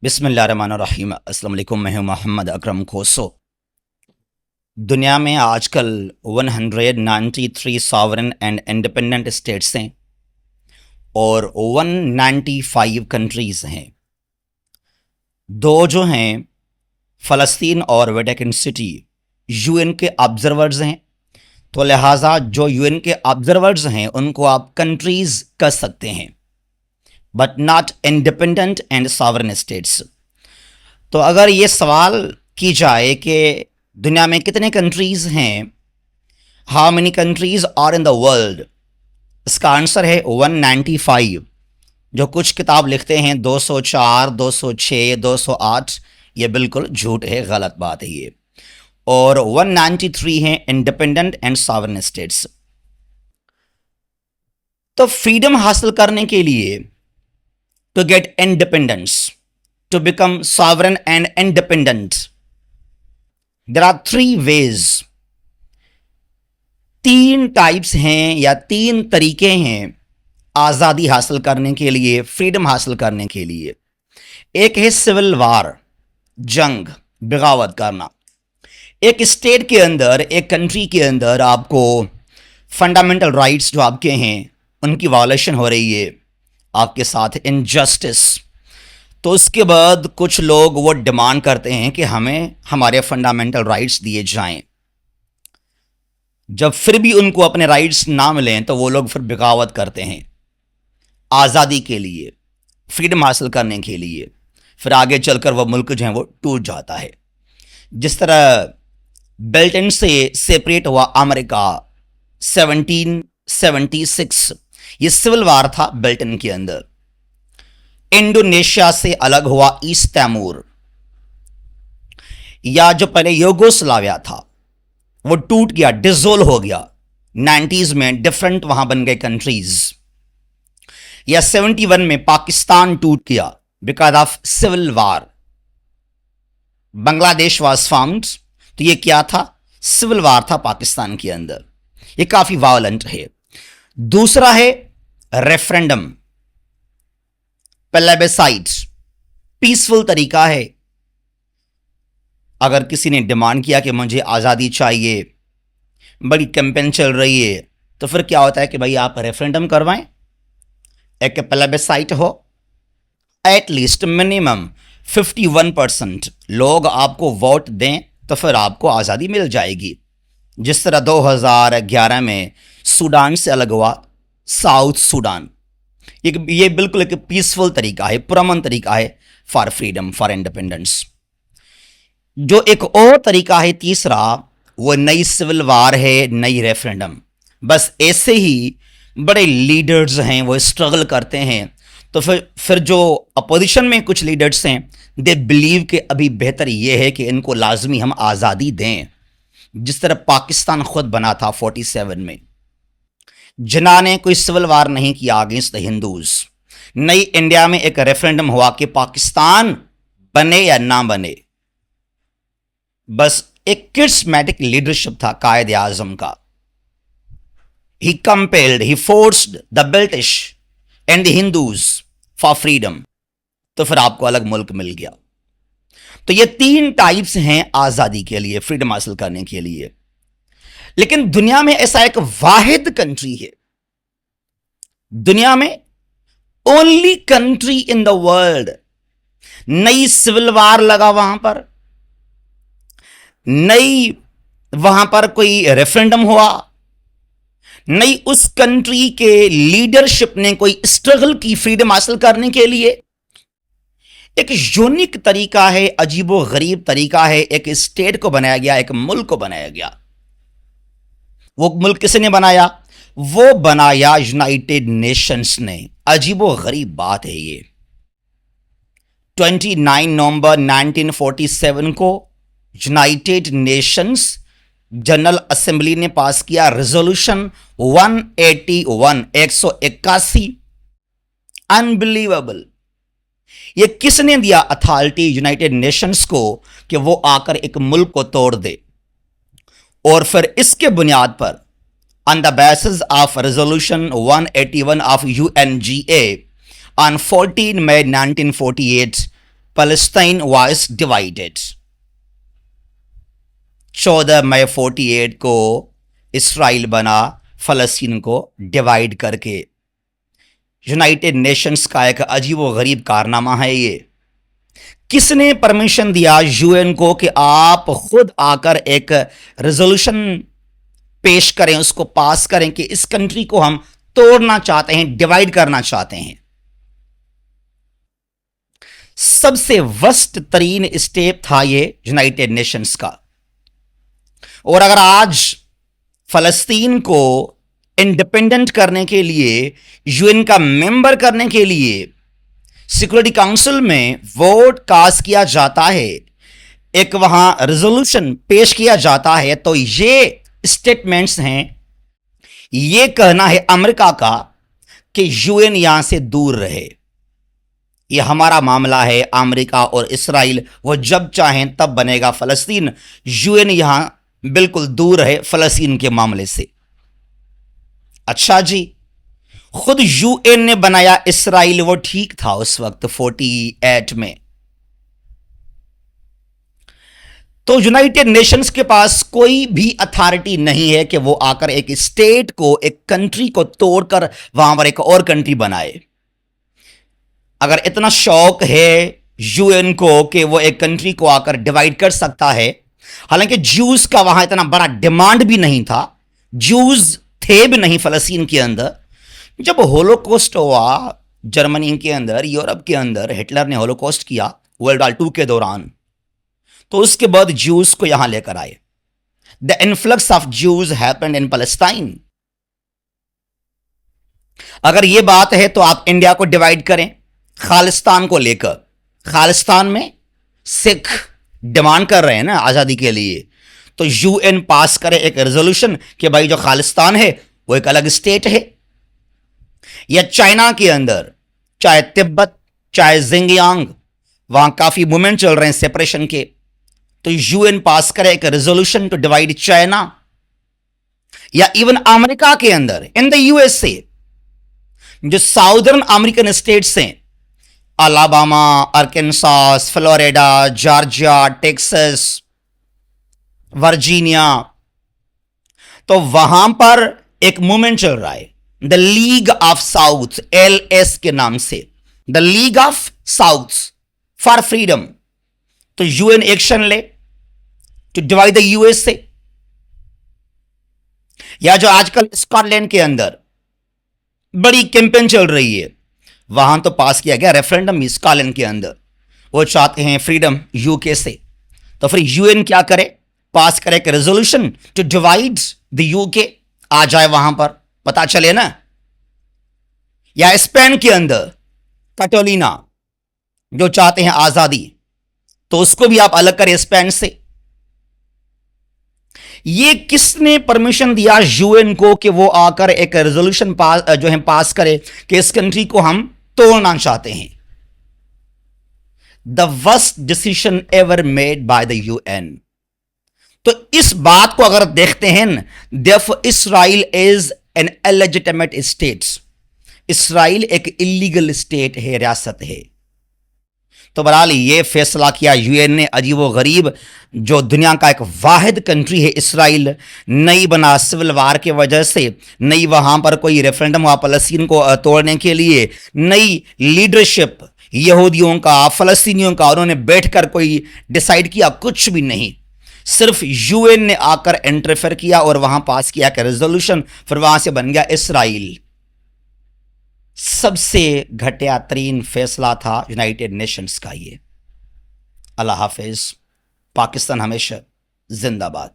बिस्मिल्लाहिर्रहमानिर्रहीम। अस्सलाम वालेकुम। मैं हूं मोहम्मद अकरम खोसो। दुनिया में आजकल 193 सॉवरेन एंड इंडिपेंडेंट स्टेट्स हैं और 195 कंट्रीज़ हैं। दो जो हैं फ़लस्तीन और वेटिकन सिटी यूएन के ऑब्जर्वर्स हैं, तो लिहाजा जो यूएन के ऑब्जर्वर्स हैं उनको आप कंट्रीज़ कह सकते हैं, but not independent and sovereign states. तो अगर ये सवाल की जाए कि दुनिया में कितने कंट्रीज़ हैं, how many countries are in the world, इसका आंसर है 195। जो कुछ किताब लिखते हैं 204, 206, 208, ये बिल्कुल झूठ है, गलत बात है ये। और 193 हैं इंडिपेंडेंट एंड सॉवरेन स्टेट्स। तो फ्रीडम हासिल करने के लिए, to get independence, to become sovereign and independent, there are three ways. तीन टाइप्स हैं या तीन तरीके हैं आज़ादी हासिल करने के लिए, फ्रीडम हासिल करने के लिए। एक है सिविल वार, जंग, बगावत करना। एक स्टेट के अंदर, एक कंट्री के अंदर आपको फंडामेंटल राइट्स जो आपके हैं उनकी वायलेशन हो रही है, आपके साथ इनजस्टिस, तो उसके बाद कुछ लोग वो डिमांड करते हैं कि हमें हमारे फंडामेंटल राइट्स दिए जाएं। जब फिर भी उनको अपने राइट्स ना मिलें तो वो लोग फिर बगावत करते हैं आज़ादी के लिए, फ्रीडम हासिल करने के लिए। फिर आगे चलकर वह मुल्क जो है वो टूट जाता है। जिस तरह बेल्टन से सेपरेट हुआ अमेरिका 1776, ये सिविल वार था बेल्टन के अंदर। इंडोनेशिया से अलग हुआ ईस्ट तैमूर, या जो पहले यूगोस्लाविया था वो टूट गया, डिसोल्व हो गया 90s में, डिफरेंट वहां बन गए कंट्रीज। या 71 में पाकिस्तान टूट गया because of civil war. Bangladesh was formed, तो ये क्या था? सिविल वार था पाकिस्तान के अंदर। ये काफी वायलेंट है। दूसरा है रेफरेंडम, प्लेबिसाइट, पीसफुल तरीका है। अगर किसी ने डिमांड किया कि मुझे आज़ादी चाहिए, बड़ी कैंपेन चल रही है, तो फिर क्या होता है कि भाई आप रेफरेंडम करवाएं, एक प्लेबिसाइट हो, एटलीस्ट मिनिमम 51% लोग आपको वोट दें तो फिर आपको आज़ादी मिल जाएगी। जिस तरह 2011 में सूडान से अलग हुआ साउथ सूडान। ये बिल्कुल एक पीसफुल तरीका है, पुरअमन तरीका है फॉर फ्रीडम, फॉर इंडिपेंडेंस। जो एक और तरीका है तीसरा, वो नई सिविल वार है, नई रेफरेंडम। बस ऐसे ही बड़े लीडर्स हैं, वो स्ट्रगल करते हैं, तो फिर जो अपोजिशन में कुछ लीडर्स हैं, दे बिलीव कि अभी बेहतर ये है कि इनको लाजमी हम आज़ादी दें। जिस तरह पाकिस्तान खुद बना था 47 में, जिन्ना ने कोई सिविल वार नहीं किया अगेंस्ट द हिंदूज। नई इंडिया में एक रेफरेंडम हुआ कि पाकिस्तान बने या ना बने। बस एक किस्मेटिक लीडरशिप था कायद आजम का। He compelled, he forced the British and the Hindus for freedom, तो फिर आपको अलग मुल्क मिल गया। तो ये तीन टाइप्स हैं आज़ादी के लिए, फ्रीडम हासिल करने के लिए। लेकिन दुनिया में ऐसा एक वाहिद कंट्री है, दुनिया में only country in the world, नई सिविल वार लगा वहां पर, नई वहां पर कोई रेफरेंडम हुआ, नई उस कंट्री के लीडरशिप ने कोई स्ट्रगल की फ्रीडम हासिल करने के लिए। एक यूनिक तरीका है, अजीबो गरीब तरीका है, एक स्टेट को बनाया गया, एक मुल्क को बनाया गया। वो मुल्क किसने बनाया? वो बनाया यूनाइटेड नेशंस ने। अजीबो गरीब बात है ये। 29 नवंबर 1947 को यूनाइटेड नेशंस जनरल असेंबली ने पास किया रेजोल्यूशन 181, 181। अनबिलीवेबल। ये किसने दिया अथॉरिटी यूनाइटेड नेशंस को कि वो आकर एक मुल्क को तोड़ दे? और फिर इसके बुनियाद पर, on the basis of resolution 181 of UNGA, on 14 May 1948, Palestine was divided. 14 मई 48 को इसराइल बना फलस्तीन को डिवाइड करके। यूनाइटेड नेशंस का एक अजीब व गरीब कारनामा है ये। किसने परमिशन दिया यूएन को कि आप खुद आकर एक रेजोल्यूशन पेश करें, उसको पास करें कि इस कंट्री को हम तोड़ना चाहते हैं, डिवाइड करना चाहते हैं। सबसे वर्स्ट तरीन स्टेप था ये यूनाइटेड नेशंस का। और अगर आज फलस्तीन को इंडिपेंडेंट करने के लिए, यूएन का मेंबर करने के लिए सिक्योरिटी काउंसिल में वोट कास्ट किया जाता है, एक वहां रेजोल्यूशन पेश किया जाता है, तो ये स्टेटमेंट्स हैं, ये कहना है अमेरिका का कि यूएन यहां से दूर रहे। ये हमारा मामला है, अमेरिका और इसराइल वो जब चाहें तब बनेगा फलस्तीन, यूएन यहां बिल्कुल दूर रहे फलस्तीन के मामले से। अच्छा जी, खुद यूएन ने बनाया इसराइल, वो ठीक था उस वक्त 48 में। तो यूनाइटेड नेशंस के पास कोई भी अथॉरिटी नहीं है कि वो आकर एक स्टेट को, एक कंट्री को तोड़कर वहां पर एक और कंट्री बनाए। अगर इतना शौक है यूएन को कि वो एक कंट्री को आकर डिवाइड कर सकता है, हालांकि ज्यूज का वहां इतना बड़ा डिमांड भी नहीं था, ज्यूज थे भी नहीं फलस्तीन के अंदर। जब होलोकॉस्ट हुआ जर्मनी के अंदर, यूरोप के अंदर, हिटलर ने होलोकॉस्ट किया वर्ल्ड वॉर 2 के दौरान, तो उसके बाद ज्यूज को यहां लेकर आए। The influx of Jews happened in Palestine. अगर यह बात है तो आप इंडिया को डिवाइड करें खालिस्तान को लेकर। खालिस्तान में सिख डिमांड कर रहे हैं ना आजादी के लिए, तो यूएन पास करे एक रेजोल्यूशन कि भाई जो खालिस्तान है वो एक अलग स्टेट है। या चाइना के अंदर, चाहे तिब्बत, चाहे जिंगयांग, वहां काफी मूवमेंट चल रहे हैं सेपरेशन के, तो यूएन पास करे एक रेजोल्यूशन टू डिवाइड चाइना। या इवन अमेरिका के अंदर, इन द यूएसए, जो साउदर्न अमेरिकन स्टेट्स हैं, Alabama, Arkansas, Florida, Georgia, Texas, Virginia, तो वहां पर एक मूवमेंट चल रहा है the League of South, LS के नाम से, the League of South for freedom. तो यूएन एक्शन ले टू डिवाइड द यूएसए। या जो आजकल स्कॉटलैंड के अंदर बड़ी कैंपेन चल रही है, वहां तो पास किया गया रेफरेंडम स्कॉटलैंड के अंदर, वो चाहते हैं फ्रीडम यूके से। तो फिर यूएन क्या करे, पास करे एक resolution to divide the UK, आ जाए वहां पर, पता चले ना। या स्पेन के अंदर कैटोलिना, जो चाहते हैं आजादी, तो उसको भी आप अलग करें स्पेन से। ये किसने परमिशन दिया यूएन को कि वो आकर एक रेजोल्यूशन पास करे कि इस कंट्री को हम तोड़ना चाहते हैं? The worst decision ever made by the UN. तो इस बात को अगर देखते हैं, therefore Israel is an illegitimate state. Israel एक इलीगल स्टेट है, रियासत है। तो बहरहाल ये फैसला किया यूएन ने, अजीबो गरीब, जो दुनिया का एक वाहिद कंट्री है इसराइल, नई बना सिविल वार के वजह से, नई वहां पर कोई रेफरेंडम हुआ फलस्तीन को तोड़ने के लिए, नई लीडरशिप यहूदियों का, फलस्तीनियों का, उन्होंने बैठकर कोई डिसाइड किया, कुछ भी नहीं। सिर्फ यूएन ने आकर इंटरफेयर किया और वहां पास किया कि रेजोल्यूशन, फिर वहां से बन गया इसराइल। सबसे घटिया तरीन फैसला था यूनाइटेड नेशंस का ये। अल्लाह हाफिज। पाकिस्तान हमेशा जिंदाबाद।